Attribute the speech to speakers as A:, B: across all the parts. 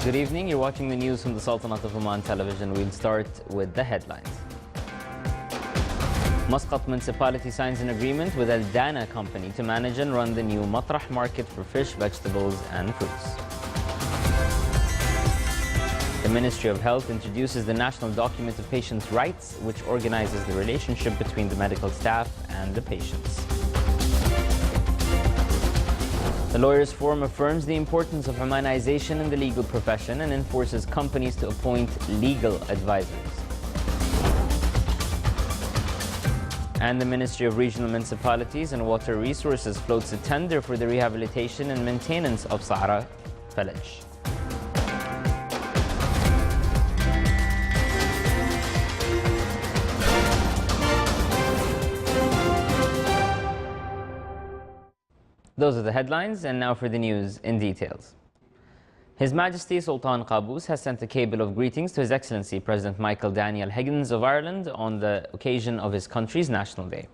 A: Good evening. You're watching the news from the Sultanate of Oman television. We'll start with the headlines. Muscat municipality signs an agreement with Al Dana company to manage and run the new Matrah market for fish, vegetables and fruits. The Ministry of Health introduces the National Document of Patients' Rights, which organizes the relationship between the medical staff and the patients. The Lawyers Forum affirms the importance of Omanization in the legal profession and enforces companies to appoint legal advisors. And the Ministry of Regional Municipalities and Water Resources floats a tender for the rehabilitation and maintenance of Sahara village. Those are the headlines, and now for the news in details. His Majesty Sultan Qaboos has sent a cable of greetings to His Excellency President Michael Daniel Higgins of Ireland on the occasion of his country's National Day.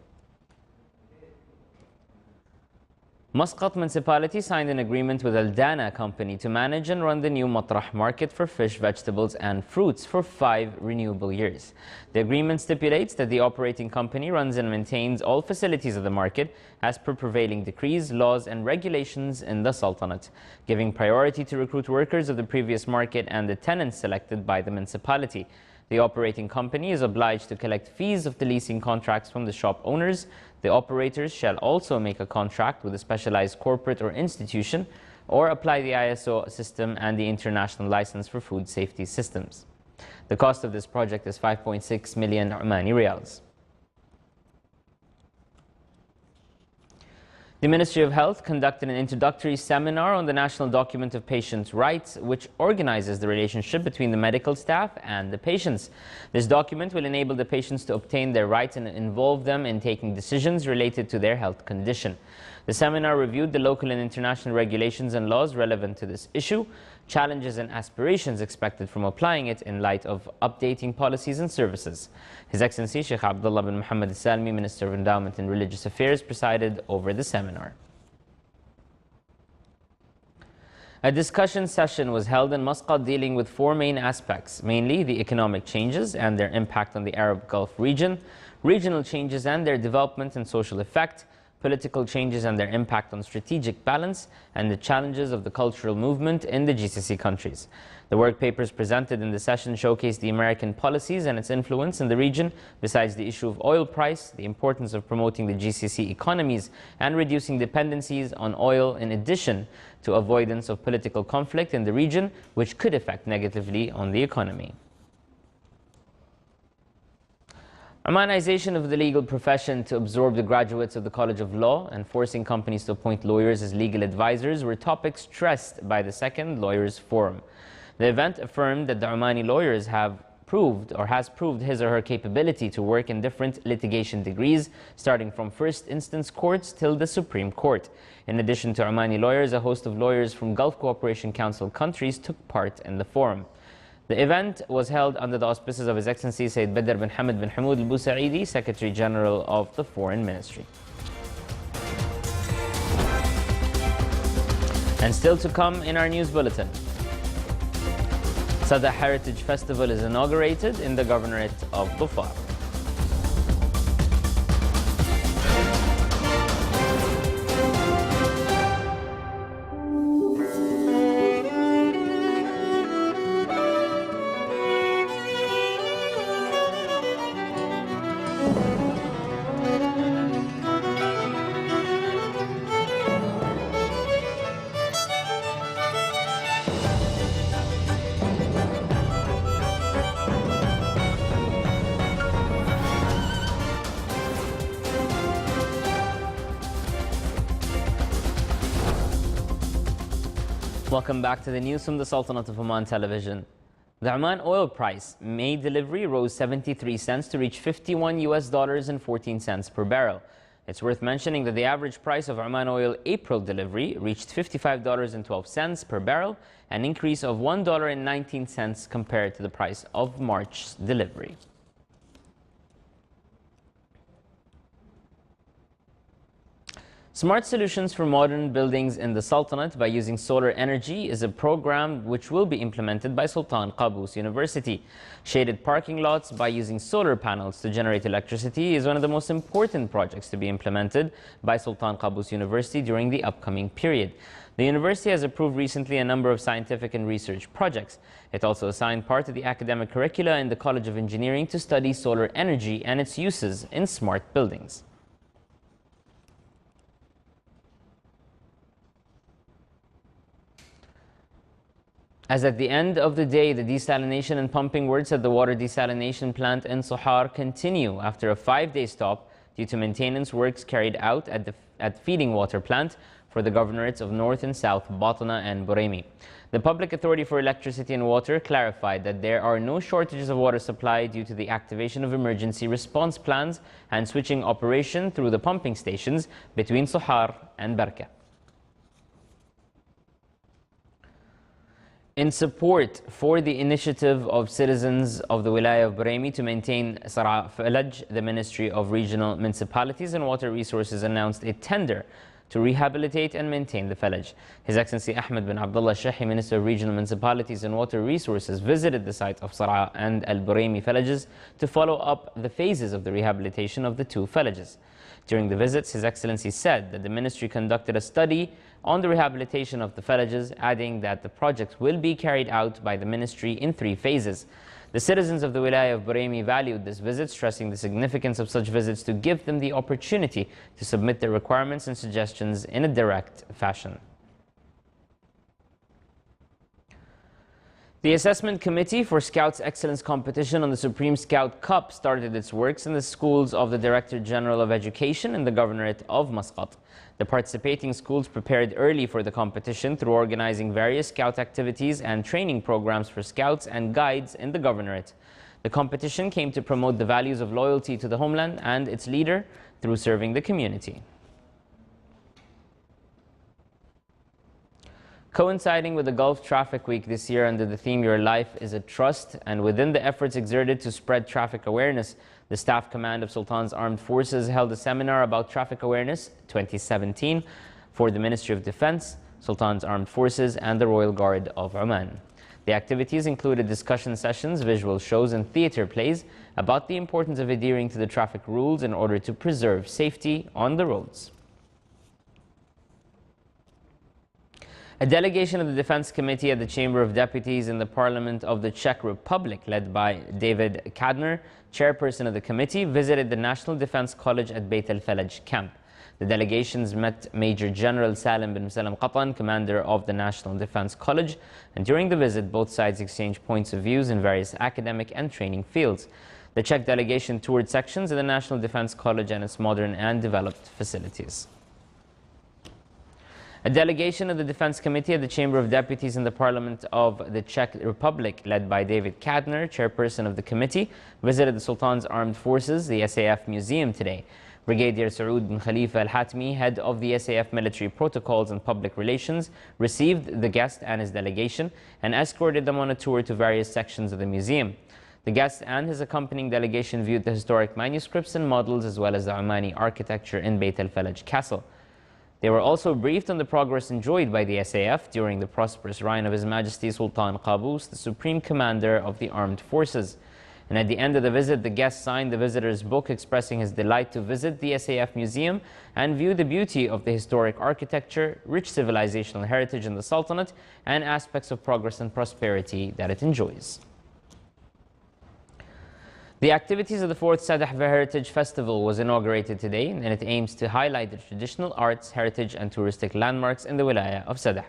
A: Muscat municipality signed an agreement with Al Dana company to manage and run the new Matrah market for fish, vegetables and fruits for 5 renewable years. The agreement stipulates that the operating company runs and maintains all facilities of the market as per prevailing decrees, laws and regulations in the Sultanate, giving priority to recruit workers of the previous market and the tenants selected by the municipality. The operating company is obliged to collect fees of the leasing contracts from the shop owners. The operators shall also make a contract with a specialized corporate or institution or apply the ISO system and the international license for food safety systems. The cost of this project is 5.6 million Omani riyals. The Ministry of Health conducted an introductory seminar on the National Document of Patients' Rights, which organizes the relationship between the medical staff and the patients. This document will enable the patients to obtain their rights and involve them in taking decisions related to their health condition. The seminar reviewed the local and international regulations and laws relevant to this issue, challenges and aspirations expected from applying it in light of updating policies and services. His Excellency Sheikh Abdullah bin Muhammad Al-Salmi, Minister of Endowment and Religious Affairs, presided over the seminar. A discussion session was held in Muscat dealing with 4 main aspects, mainly the economic changes and their impact on the Arab Gulf region, regional changes and their development and social effect, political changes and their impact on strategic balance, and the challenges of the cultural movement in the GCC countries. The work papers presented in the session showcased the American policies and its influence in the region, besides the issue of oil price, the importance of promoting the GCC economies and reducing dependencies on oil, in addition to avoidance of political conflict in the region, which could affect negatively on the economy. Omanization of the legal profession to absorb the graduates of the College of Law and forcing companies to appoint lawyers as legal advisors were topics stressed by the second Lawyers Forum. The event affirmed that the Omani lawyers has proved his or her capability to work in different litigation degrees, starting from first instance courts till the Supreme Court. In addition to Omani lawyers, a host of lawyers from Gulf Cooperation Council countries took part in the forum. The event was held under the auspices of His Excellency Sayyid Badr bin Hamad bin Hamoud al-Busaidi, Secretary General of the Foreign Ministry. And still to come in our news bulletin, Sada Heritage Festival is inaugurated in the Governorate of Dhofar. Welcome back to the news from the Sultanate of Oman television. The Oman oil price, May delivery, rose 73 cents to reach $51.14 per barrel. It's worth mentioning that the average price of Oman oil April delivery reached $55.12 per barrel, an increase of $1.19 compared to the price of March's delivery. Smart Solutions for Modern Buildings in the Sultanate by Using Solar Energy is a program which will be implemented by Sultan Qaboos University. Shaded parking lots by using solar panels to generate electricity is one of the most important projects to be implemented by Sultan Qaboos University during the upcoming period. The university has approved recently a number of scientific and research projects. It also assigned part of the academic curricula in the College of Engineering to study solar energy and its uses in smart buildings. As at the end of the day, the desalination and pumping works at the water desalination plant in Sohar continue after a 5-day stop due to maintenance works carried out at feeding water plant for the governorates of North and South Batna and Buraymi. The Public Authority for Electricity and Water clarified that there are no shortages of water supply due to the activation of emergency response plans and switching operation through the pumping stations between Sohar and Barka. In support for the initiative of citizens of the Wilaya of Buraymi to maintain Sara Falaj, the Ministry of Regional Municipalities and Water Resources announced a tender to rehabilitate and maintain the Falaj. His Excellency Ahmed bin Abdullah Shahi, Minister of Regional Municipalities and Water Resources, visited the site of Sara and Al Buraymi Falages to follow up the phases of the rehabilitation of the two Falages. During the visits, His Excellency said that the ministry conducted a study on the rehabilitation of the Falages, adding that the project will be carried out by the ministry in 3 phases. The citizens of the Wilaya of Buraymi valued this visit, stressing the significance of such visits to give them the opportunity to submit their requirements and suggestions in a direct fashion. The Assessment Committee for Scouts Excellence Competition on the Supreme Scout Cup started its works in the schools of the Director General of Education in the Governorate of Muscat. The participating schools prepared early for the competition through organizing various Scout activities and training programs for Scouts and guides in the Governorate. The competition came to promote the values of loyalty to the homeland and its leader through serving the community. Coinciding with the Gulf Traffic Week this year under the theme Your Life is a Trust, and within the efforts exerted to spread traffic awareness, the Staff Command of Sultan's Armed Forces held a seminar about Traffic Awareness 2017 for the Ministry of Defense, Sultan's Armed Forces and the Royal Guard of Oman. The activities included discussion sessions, visual shows and theater plays about the importance of adhering to the traffic rules in order to preserve safety on the roads. A delegation of the Defense Committee at the Chamber of Deputies in the Parliament of the Czech Republic, led by David Kadner, chairperson of the committee, visited the National Defense College at Beit al-Falaj camp. The delegations met Major General Salim bin Salam Qatan, commander of the National Defense College, and during the visit, both sides exchanged points of views in various academic and training fields. The Czech delegation toured sections of the National Defense College and its modern and developed facilities. A delegation of the Defense Committee at the Chamber of Deputies in the Parliament of the Czech Republic, led by David Kadner, chairperson of the committee, visited the Sultan's Armed Forces, the SAF Museum today. Brigadier Saud bin Khalifa al-Hatmi, head of the SAF Military Protocols and Public Relations, received the guest and his delegation and escorted them on a tour to various sections of the museum. The guest and his accompanying delegation viewed the historic manuscripts and models as well as the Omani architecture in Beit al-Falaj Castle. They were also briefed on the progress enjoyed by the SAF during the prosperous reign of His Majesty Sultan Qaboos, the Supreme Commander of the Armed Forces. And at the end of the visit, the guest signed the visitor's book expressing his delight to visit the SAF Museum and view the beauty of the historic architecture, rich civilizational heritage in the Sultanate, and aspects of progress and prosperity that it enjoys. The activities of the 4th Sadah Heritage Festival was inaugurated today, and it aims to highlight the traditional arts, heritage and touristic landmarks in the Wilaya of Sadah.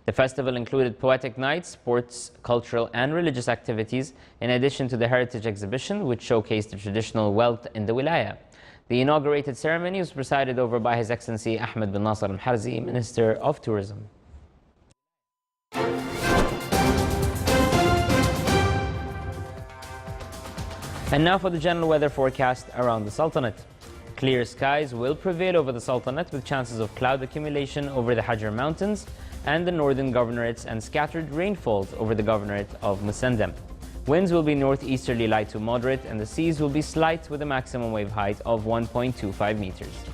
A: The festival included poetic nights, sports, cultural and religious activities, in addition to the heritage exhibition, which showcased the traditional wealth in the Wilaya. The inaugurated ceremony was presided over by His Excellency Ahmed bin Nasser al-Harzi, Minister of Tourism. And now for the general weather forecast around the Sultanate. Clear skies will prevail over the Sultanate with chances of cloud accumulation over the Hajar Mountains and the northern governorates and scattered rainfalls over the governorate of Musandam. Winds will be northeasterly light to moderate and the seas will be slight with a maximum wave height of 1.25 meters.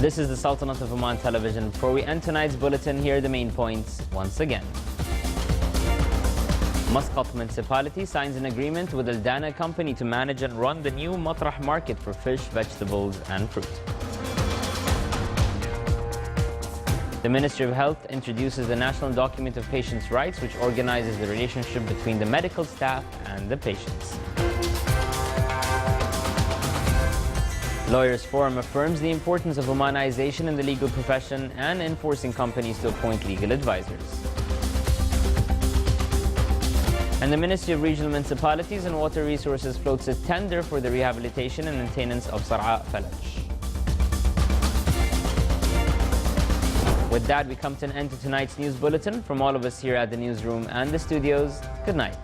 A: This is the Sultanate of Oman television. Before we end tonight's bulletin, here are the main points once again. Muscat municipality signs an agreement with Al Dana company to manage and run the new Matrah market for fish, vegetables and fruit. The Ministry of Health introduces the National Document of Patients' Rights, which organizes the relationship between the medical staff and the patients. Lawyers Forum affirms the importance of Omanization in the legal profession and enforcing companies to appoint legal advisors. And the Ministry of Regional Municipalities and Water Resources floats a tender for the rehabilitation and maintenance of Sar'a Falaj. With that, we come to an end to tonight's news bulletin. From all of us here at the newsroom and the studios, good night.